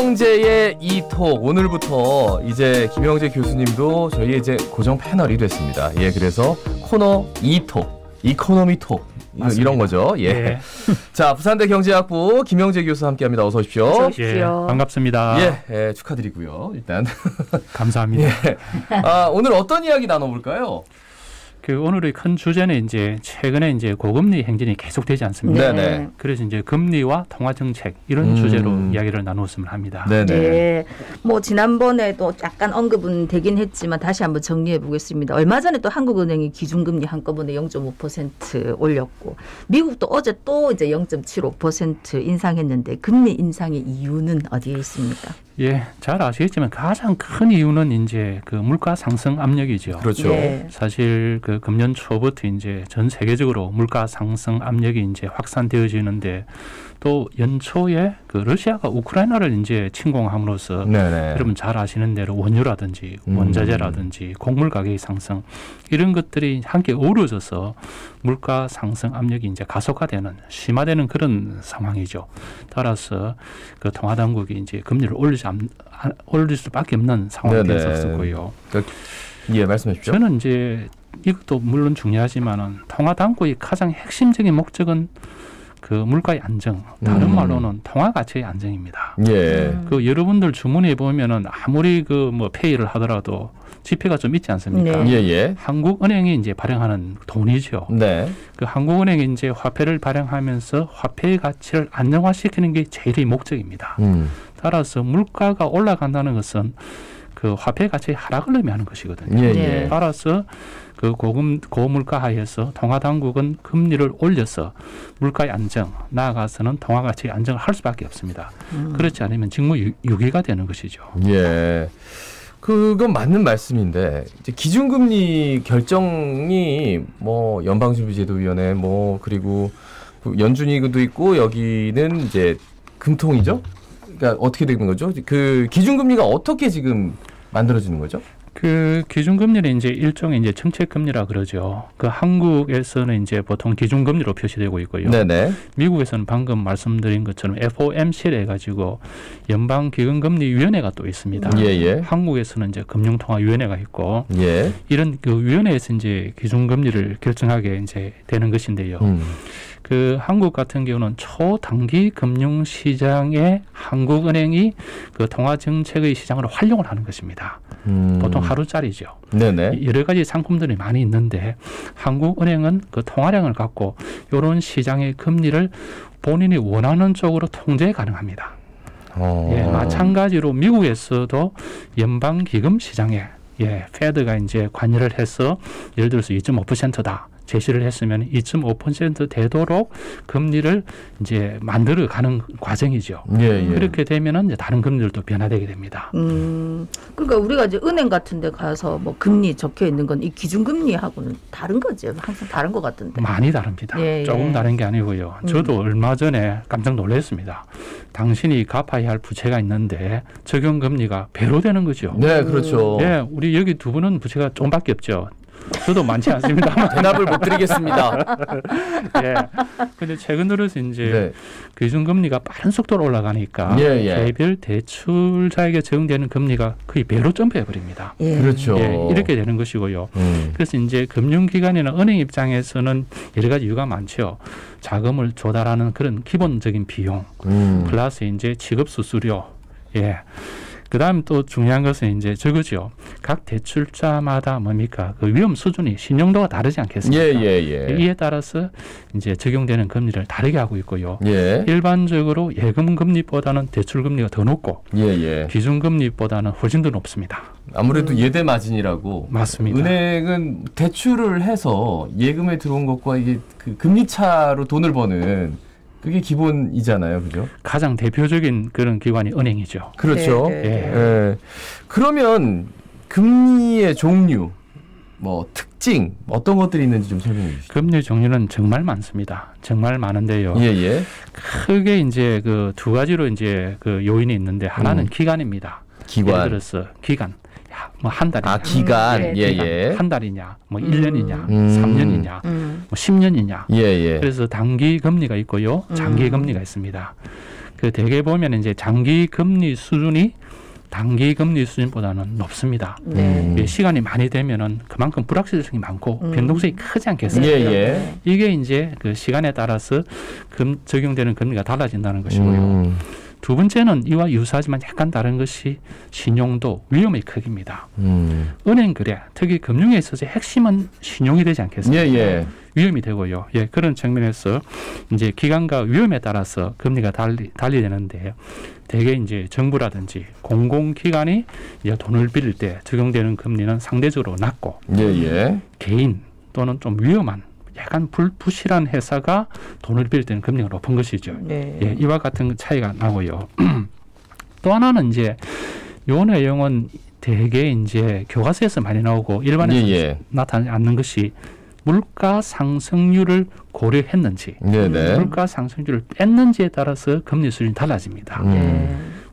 김영재의 이톡, 오늘부터 이제 김영재 교수님도 저희의 이제 고정 패널이 됐습니다. 예, 그래서 코너 이톡, 이코노미 톡 이런 거죠. 예. 네. 자, 부산대 경제학부 김영재 교수 함께합니다. 어서 오십시오. 어서 오십시오. 예, 반갑습니다. 예, 축하드리고요. 일단 감사합니다. 예. 오늘 어떤 이야기 나눠볼까요? 오늘의 큰 주제는 이제 최근에 이제 고금리 행진이 계속되지 않습니까? 네네. 그래서 이제 금리와 통화 정책 이런 주제로 이야기를 나누었으면 합니다. 네네. 네. 뭐 지난번에도 약간 언급은 되긴 했지만 다시 한번 정리해 보겠습니다. 얼마 전에 또 한국은행이 기준금리 한꺼번에 0.5% 올렸고 미국도 어제 또 이제 0.75% 인상했는데 금리 인상의 이유는 어디에 있습니까? 예, 잘 아시겠지만 가장 큰 이유는 이제 그 물가 상승 압력이죠. 그렇죠. 네. 사실 그 금년 초부터 이제 전 세계적으로 물가 상승 압력이 이제 확산되어지는데 또 연초에 그 러시아가 우크라이나를 이제 침공함으로써 네네. 여러분 잘 아시는 대로 원유라든지 원자재라든지 곡물 가격의 상승 이런 것들이 함께 어우러져서 물가 상승 압력이 이제 가속화되는 심화되는 그런 상황이죠. 따라서 그 통화 당국이 이제 금리를 올릴 수밖에 없는 상황이 됐었고요. 예, 말씀해 주십시오. 저는 이제 이것도 물론 중요하지만은 통화 당국의 가장 핵심적인 목적은 그 물가의 안정, 다른 말로는 통화 가치의 안정입니다. 예. 그 여러분들 주문해 보면은 아무리 그 뭐 페이를 하더라도 지폐가 좀 있지 않습니까? 네. 예. 한국은행이 이제 발행하는 돈이죠. 네. 그 한국은행이 이제 화폐를 발행하면서 화폐의 가치를 안정화시키는 게 제일의 목적입니다. 따라서 물가가 올라간다는 것은 그 화폐 가치의 하락을 의미하는 것이거든요. 예. 네. 따라서 그 고물가 하에서 통화 당국은 금리를 올려서 물가의 안정, 나아가서는 통화 가치의 안정을 할 수밖에 없습니다. 그렇지 않으면 직무유기가 되는 것이죠. 예. 그건 맞는 말씀인데 이제 기준금리 결정이 뭐 연방준비제도위원회 뭐 그리고 연준이도 있고 여기는 이제 금통이죠. 그러니까 어떻게 되는 거죠? 그 기준금리가 어떻게 지금 만들어지는 거죠? 그 기준금리는 이제 일종의 이제 정책금리라 그러죠. 그 한국에서는 이제 보통 기준금리로 표시되고 있고요. 네네. 미국에서는 방금 말씀드린 것처럼 FOMC를 해가지고 연방기금금리위원회가 또 있습니다. 예예. 한국에서는 이제 금융통화위원회가 있고 예. 이런 그 위원회에서 이제 기준금리를 결정하게 이제 되는 것인데요. 그 한국 같은 경우는 초단기 금융시장에 한국은행이 그 통화정책의 시장으로 활용을 하는 것입니다. 보통 하루짜리죠. 네네. 여러 가지 상품들이 많이 있는데 한국은행은 그 통화량을 갖고 이런 시장의 금리를 본인이 원하는 쪽으로 통제 가능합니다. 예, 마찬가지로 미국에서도 연방기금 시장에 페드가 이제 관여를 해서 예를 들어서 2.5%다. 제시를 했으면 2.5% 되도록 금리를 이제 만들어가는 과정이죠. 예. 그렇게 되면은 이제 다른 금리들도 변화되게 됩니다. 그러니까 우리가 이제 은행 같은데 가서 뭐 금리 적혀 있는 건 이 기준금리하고는 다른 거죠. 항상 다른 것 같은데. 많이 다릅니다. 예. 조금 다른 게 아니고요. 저도 얼마 전에 깜짝 놀랐습니다. 당신이 갚아야 할 부채가 있는데 적용 금리가 배로 되는 거죠. 네, 그렇죠. 예, 우리 여기 두 분은 부채가 조금밖에 없죠. 저도 많지 않습니다. 대답을 못 드리겠습니다. 예. 근데 최근 들어서 이제 기준금리가 빠른 속도로 올라가니까 개별 대출자에게 적용되는 금리가 거의 배로 점프해 버립니다. 그렇죠. 예, 이렇게 되는 것이고요. 그래서 이제 금융기관이나 은행 입장에서는 여러 가지 이유가 많죠. 자금을 조달하는 그런 기본적인 비용, 플러스 이제 취급 수수료, 예. 그 다음 또 중요한 것은 이제 저거죠. 각 대출자마다 뭡니까? 그 위험 수준이 신용도가 다르지 않겠습니까? 이에 따라서 이제 적용되는 금리를 다르게 하고 있고요. 일반적으로 예금 금리보다는 대출 금리가 더 높고 기준 금리보다는 훨씬 더 높습니다. 아무래도 예대 마진이라고. 맞습니다. 은행은 대출을 해서 예금에 들어온 것과 이게 그 금리 차로 돈을 버는 그게 기본이잖아요, 그죠? 가장 대표적인 그런 기관이 은행이죠. 그렇죠. 그러면 금리의 종류, 뭐 특징 어떤 것들이 있는지 좀 설명해 주시죠. 금리 종류는 정말 많습니다. 정말 많은데요. 크게 이제 그 두 가지로 이제 그 요인이 있는데 하나는 기간입니다. 기관. 예를 들어서 기간. 뭐 한 달이냐. 기간. 기간. 한 달이냐. 뭐 1년이냐. 3년이냐. 뭐 10년이냐. 그래서 단기 금리가 있고요. 장기 금리가 있습니다. 그 대개 보면 이제 장기 금리 수준이 단기 금리 수준보다는 높습니다. 시간이 많이 되면은 그만큼 불확실성이 많고 변동성이 크지 않겠습니까? 예. 이게 이제 그 시간에 따라서 적용되는 금리가 달라진다는 것이고요. 두 번째는 이와 유사하지만 약간 다른 것이 신용도 위험의 크기입니다. 은행 거래, 특히 금융에 있어서 핵심은 신용이 되지 않겠습니까? 위험이 되고요. 그런 측면에서 이제 기간과 위험에 따라서 금리가 달리되는데 대개 이제 정부라든지 공공기관이 이제 돈을 빌릴 때 적용되는 금리는 상대적으로 낮고 개인 또는 좀 위험한 약간 불부실한 회사가 돈을 빌릴 때는 금리가 높은 것이죠. 이와 같은 차이가 나고요. 또 하나는 이제 요 내용은 대개 이제 교과서에서 많이 나오고 일반에서 나타나지 않는 것이 물가 상승률을 고려했는지 물가 상승률을 뺐는지에 따라서 금리 수준이 달라집니다.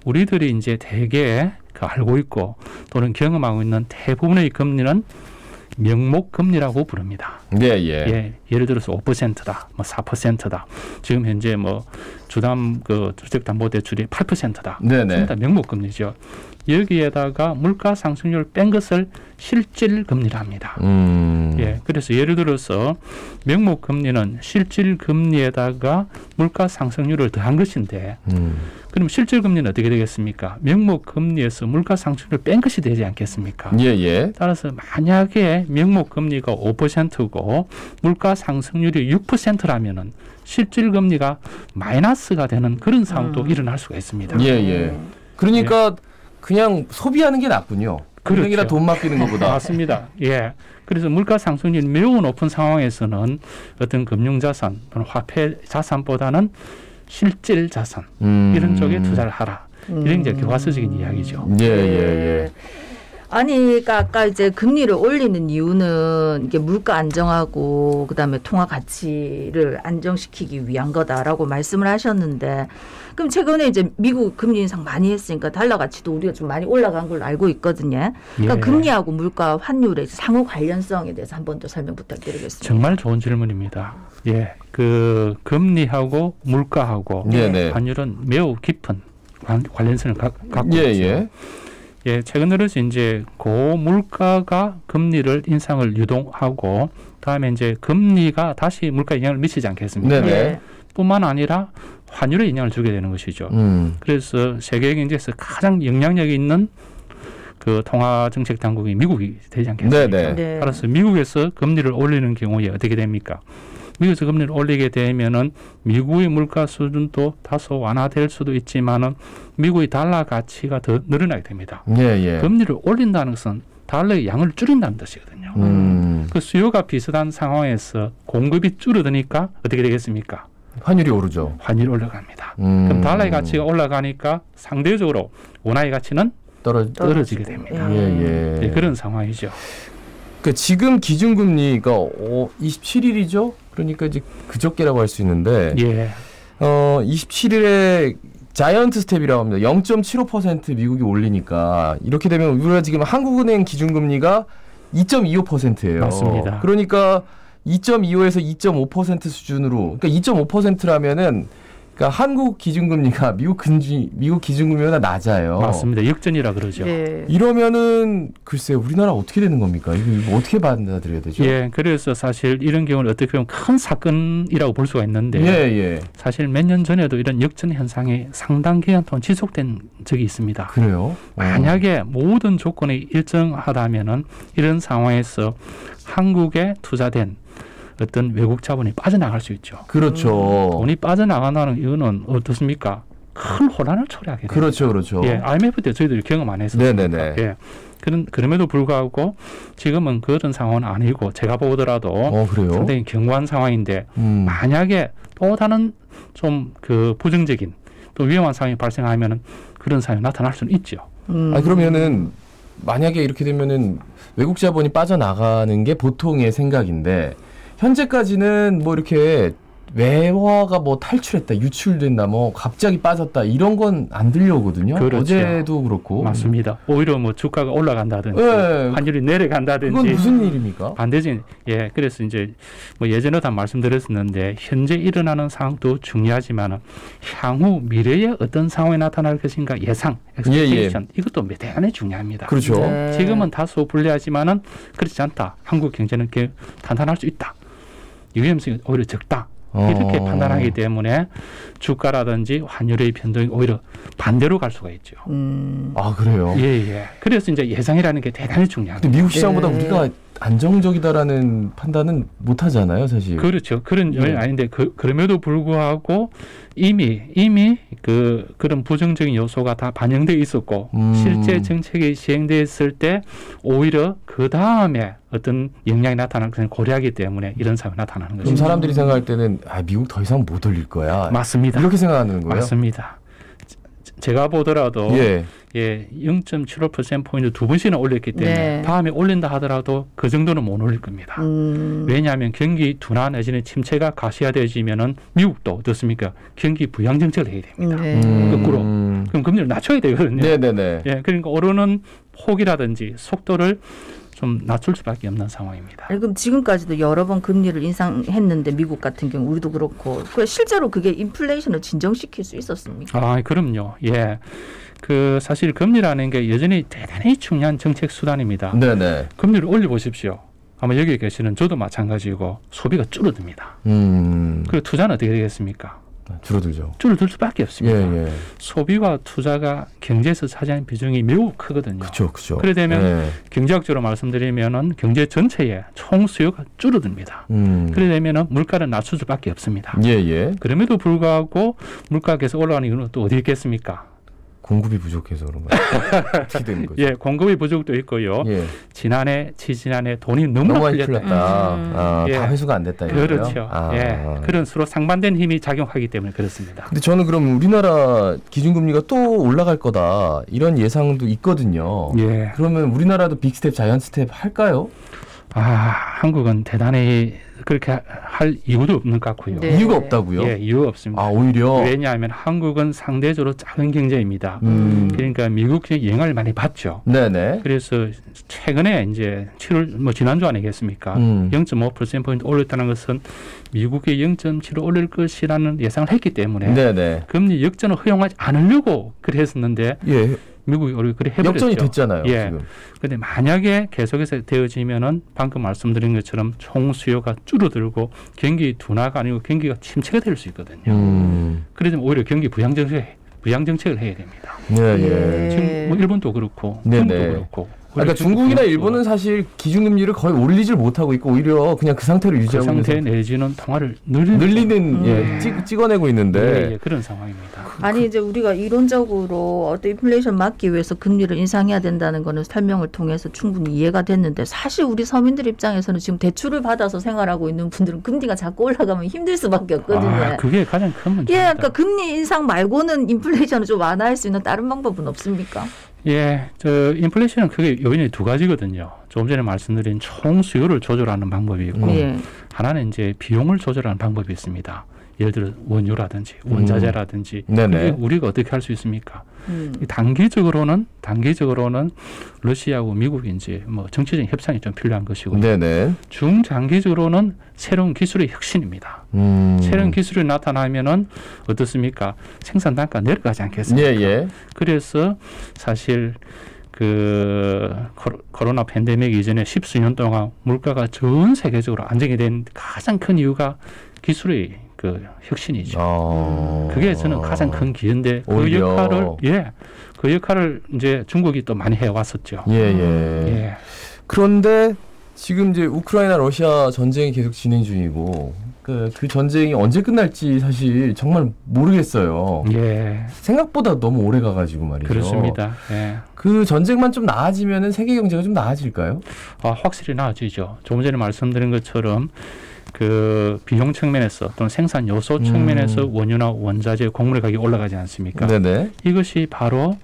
우리들이 이제 대개 알고 있고 또는 경험하고 있는 대부분의 금리는 명목 금리라고 부릅니다. 예를 들어서 5%다, 뭐 4%다. 지금 현재 뭐 주담 그 주택담보대출이 8%다. 전부 다 명목 금리죠. 여기에다가 물가 상승률 뺀 것을 실질 금리라 합니다. 그래서 예를 들어서 명목 금리는 실질 금리에다가 물가 상승률을 더한 것인데, 그럼 실질 금리는 어떻게 되겠습니까? 명목 금리에서 물가 상승률을 뺀 것이 되지 않겠습니까? 따라서 만약에 명목 금리가 5%고 물가 상승률이 6%라면은 실질 금리가 마이너스가 되는 그런 상황도 일어날 수가 있습니다. 그러니까 그냥 소비하는 게 낫군요. 은행이나 돈 맡기는 것보다. 맞습니다. 그래서 물가 상승률이 매우 높은 상황에서는 어떤 금융자산 또는 화폐 자산보다는 실질 자산 이런 쪽에 투자를 하라. 이런 이제 교과서적인 이야기죠. 아니, 그러니까 아까 이제 금리를 올리는 이유는 이게 물가 안정하고 그다음에 통화 가치를 안정시키기 위한 거다라고 말씀을 하셨는데, 그럼 최근에 이제 미국 금리 인상 많이 했으니까 달러 가치도 우리가 좀 많이 올라간 걸로 알고 있거든요. 그러니까 금리하고 물가 환율의 상호 관련성에 대해서 한 번 더 설명 부탁드리겠습니다. 정말 좋은 질문입니다. 그 금리하고 물가하고 환율은 매우 깊은 관련성을 갖고 있죠. 최근 들어서 이제 고물가가 금리를 인상을 유동하고 다음에 이제 금리가 다시 물가에 영향을 미치지 않겠습니까? 뿐만 아니라 환율에 영향을 주게 되는 것이죠. 그래서 세계 경제에서 가장 영향력이 있는 그 통화 정책 당국이 미국이 되지 않겠습니까? 따라서 미국에서 금리를 올리는 경우에 어떻게 됩니까? 미국에서 금리를 올리게 되면은 미국의 물가 수준도 다소 완화될 수도 있지만은 미국의 달러 가치가 더 늘어나게 됩니다. 금리를 올린다는 것은 달러의 양을 줄인다는 뜻이거든요. 그 수요가 비슷한 상황에서 공급이 줄어드니까 어떻게 되겠습니까? 환율이 오르죠. 환율이 올라갑니다. 그럼 달러의 가치가 올라가니까 상대적으로 원화의 가치는 떨어지게 됩니다. 그런 상황이죠. 그러니까 지금 기준금리가 27일이죠. 그러니까 이제 그저께라고 할 수 있는데 27일에 자이언트 스텝이라고 합니다. 0.75% 미국이 올리니까 이렇게 되면 우리가 지금 한국은행 기준금리가 2.25%예요. 맞습니다. 그러니까 2.25에서 2.5% 수준으로, 그러니까 2.5%라면은 그러니까 한국 기준금리가 미국 기준금리보다 낮아요. 맞습니다. 역전이라 그러죠. 이러면은 글쎄 우리나라 어떻게 되는 겁니까? 이거 어떻게 받아들여야 되죠? 그래서 사실 이런 경우는 어떻게 보면 큰 사건이라고 볼 수가 있는데 사실 몇 년 전에도 이런 역전 현상이 상당 기간 동안 지속된 적이 있습니다. 그래요? 만약에 모든 조건이 일정하다면은 이런 상황에서 한국에 투자된 어떤 외국 자본이 빠져나갈 수 있죠. 그렇죠. 돈이 빠져나간다는 이유는 어떻습니까? 큰 혼란을 초래하게 됩니다. 그렇죠. IMF 때 저희들이 경험 안 했었습니다. 그럼에도 불구하고 지금은 그런 상황은 아니고 제가 보더라도 상당히 견고한 상황인데 만약에 또 다른 좀 그 부정적인 또 위험한 상황이 발생하면은 그런 상황이 나타날 수는 있죠. 그러면은 만약에 이렇게 되면은 외국 자본이 빠져나가는 게 보통의 생각인데 현재까지는 뭐 이렇게 외화가 뭐 탈출했다, 유출됐다, 뭐 갑자기 빠졌다 이런 건 안 들려오거든요. 그렇죠. 어제도 그렇고. 맞습니다. 오히려 뭐 주가가 올라간다든지 네. 환율이 내려간다든지. 그건 무슨 일입니까? 반대적인 예, 그래서 이제 뭐 예전에도 한 말씀드렸었는데 현재 일어나는 상황도 중요하지만 향후 미래에 어떤 상황이 나타날 것인가 예상, expectation 이것도 대단히 중요합니다. 그렇죠. 네. 지금은 다소 불리하지만은 그렇지 않다. 한국 경제는 탄탄할 수 있다. 위험성이 오히려 적다. 이렇게 판단하기 때문에 주가라든지 환율의 변동이 오히려 반대로 갈 수가 있죠. 아 그래요? 예. 그래서 이제 예상이라는 게 대단히 중요합니다. 근데 미국 시장보다 우리가 안정적이다라는 판단은 못 하잖아요, 사실. 그렇죠. 그런 면이 아닌데 그럼에도 불구하고 이미 그런 부정적인 요소가 다 반영돼 있었고 실제 정책이 시행됐을 때 오히려 그 다음에 어떤 영향이 나타나는 것을 고려하기 때문에 이런 상황이 나타나는 거죠. 그럼 사람들이 생각할 때는 미국 더 이상 못 올릴 거야. 맞습니다. 이렇게 생각하는 거예요? 맞습니다. 제가 보더라도 0.75%포인트 두 번씩이나 올렸기 때문에 다음에 올린다 하더라도 그 정도는 못 올릴 겁니다. 왜냐하면 경기 둔화 내지는 침체가 가시화되어지면은 미국도 어떻습니까? 경기 부양 정책을 해야 됩니다. 거꾸로. 그럼 금리를 낮춰야 되거든요. 네네네. 예, 그러니까 오르는 폭이라든지 속도를 좀 낮출 수밖에 없는 상황입니다. 아니, 그럼 지금까지도 여러 번 금리를 인상했는데 미국 같은 경우 우리도 그렇고 실제로 그게 인플레이션을 진정시킬 수 있었습니까? 아, 그럼요. 예. 사실 금리라는 게 여전히 대단히 중요한 정책 수단입니다. 네네. 금리를 올려보십시오. 아마 여기 계시는 저도 마찬가지고 소비가 줄어듭니다. 그리고 투자는 어떻게 되겠습니까? 줄어들죠. 줄어들 수밖에 없습니다. 예. 소비와 투자가 경제에서 차지하는 비중이 매우 크거든요. 그렇죠. 그래 되면 경제학적으로 말씀드리면은 경제 전체의 총 수요가 줄어듭니다. 그래 되면은 물가를 낮출 수밖에 없습니다. 그럼에도 불구하고 물가가 계속 올라가는 이유는 또 어디 있겠습니까? 공급이 부족해서 그런 거예요. 어떻게 되는 거죠? 예, 공급이 부족도 있고요. 지난해, 지지난해 돈이 너무나 풀렸다. 다 회수가 안 됐다. 그렇죠. 그런 서로 상반된 힘이 작용하기 때문에 그렇습니다. 근데 저는 그럼 우리나라 기준금리가 또 올라갈 거다 이런 예상도 있거든요. 그러면 우리나라도 빅스텝, 자이언트 스텝 할까요? 한국은 대단히 그렇게 할 이유도 없는 것 같고요. 이유가 없다고요? 예, 이유가 없습니다. 오히려? 왜냐하면 한국은 상대적으로 작은 경제입니다. 그러니까 미국의 영향을 많이 받죠. 네네. 그래서 최근에 이제 7월, 지난주 아니겠습니까? 0.5%포인트 올렸다는 것은 미국의 0.7을 올릴 것이라는 예상을 했기 때문에 금리 역전을 허용하지 않으려고 그랬었는데 미국이 그래 해버렸죠. 역전이 됐잖아요. 지금. 그런데 만약에 계속해서 되어지면은 방금 말씀드린 것처럼 총 수요가 줄어들고 경기 둔화가 아니고 경기가 침체가 될 수 있거든요. 그래서 오히려 경기 부양 정책을 해야 됩니다. 지금 일본도 그렇고, 중국도 그렇고. 그러니까 중국이나 일본은 사실 기준금리를 거의 올리질 못하고 있고 오히려 그냥 그 상태로 유지하고 있는 상태 내지는 통화를 늘리는 찍어내고 있는데 그런 상황입니다. 아니 이제 우리가 이론적으로 어떤 인플레이션 막기 위해서 금리를 인상해야 된다는 거는 설명을 통해서 충분히 이해가 됐는데 사실 우리 서민들 입장에서는 지금 대출을 받아서 생활하고 있는 분들은 금리가 자꾸 올라가면 힘들 수밖에 없거든요. 그게 가장 큰 문제입니다. 그러니까 금리 인상 말고는 인플레이션을 좀 완화할 수 있는 다른 방법은 없습니까? 인플레이션은 크게 요인이 두 가지거든요. 조금 전에 말씀드린 총 수요를 조절하는 방법이 있고 하나는 이제 비용을 조절하는 방법이 있습니다. 예를 들어 원유라든지 원자재라든지 우리가 어떻게 할 수 있습니까? 단기적으로는 러시아하고 미국이 이제 정치적인 협상이 좀 필요한 것이고 중장기적으로는 새로운 기술의 혁신입니다. 새로운 기술이 나타나면은 어떻습니까? 생산 단가 내려가지 않겠습니까? 그래서 사실 코로나 팬데믹 이전에 10수년 동안 물가가 전 세계적으로 안정이 된 가장 큰 이유가 기술의 혁신이죠. 그게 저는 가장 큰 기회인데 그 역할을 이제 중국이 또 많이 해왔었죠. 그런데 지금 이제 우크라이나 러시아 전쟁이 계속 진행 중이고 그 전쟁이 언제 끝날지 사실 정말 모르겠어요. 생각보다 너무 오래 가가지고 말이죠. 그렇습니다. 그 전쟁만 좀 나아지면은 세계 경제가 좀 나아질까요? 확실히 나아지죠. 조금 전에 말씀드린 것처럼 비용 측면에서 또는 생산 요소 측면에서 원유나 원자재, 곡물 가격이 올라가지 않습니까? 이것이 바로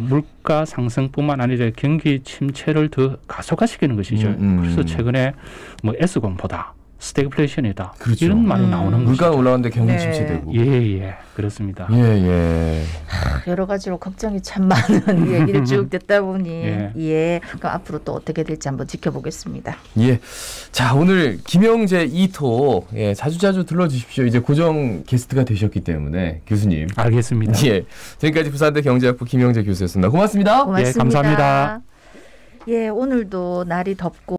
물가 상승뿐만 아니라 경기 침체를 더 가속화시키는 것이죠. 그래서 최근에 S공보다 스태그플레이션이다. 그렇죠. 이런 말이 나오는 거죠. 물가가 올라가는데 경기 네. 침체되고. 예, 그렇습니다. 예. 여러 가지로 걱정이 참 많은 얘기를 쭉 듣다 보니 예. 그럼 앞으로 또 어떻게 될지 한번 지켜보겠습니다. 예. 자, 오늘 김영재 2토 자주자주 들러주십시오. 이제 고정 게스트가 되셨기 때문에 교수님. 알겠습니다. 예. 지금까지 부산대 경제학부 김영재 교수였습니다. 고맙습니다. 고맙습니다. 예, 감사합니다. 예, 오늘도 날이 덥고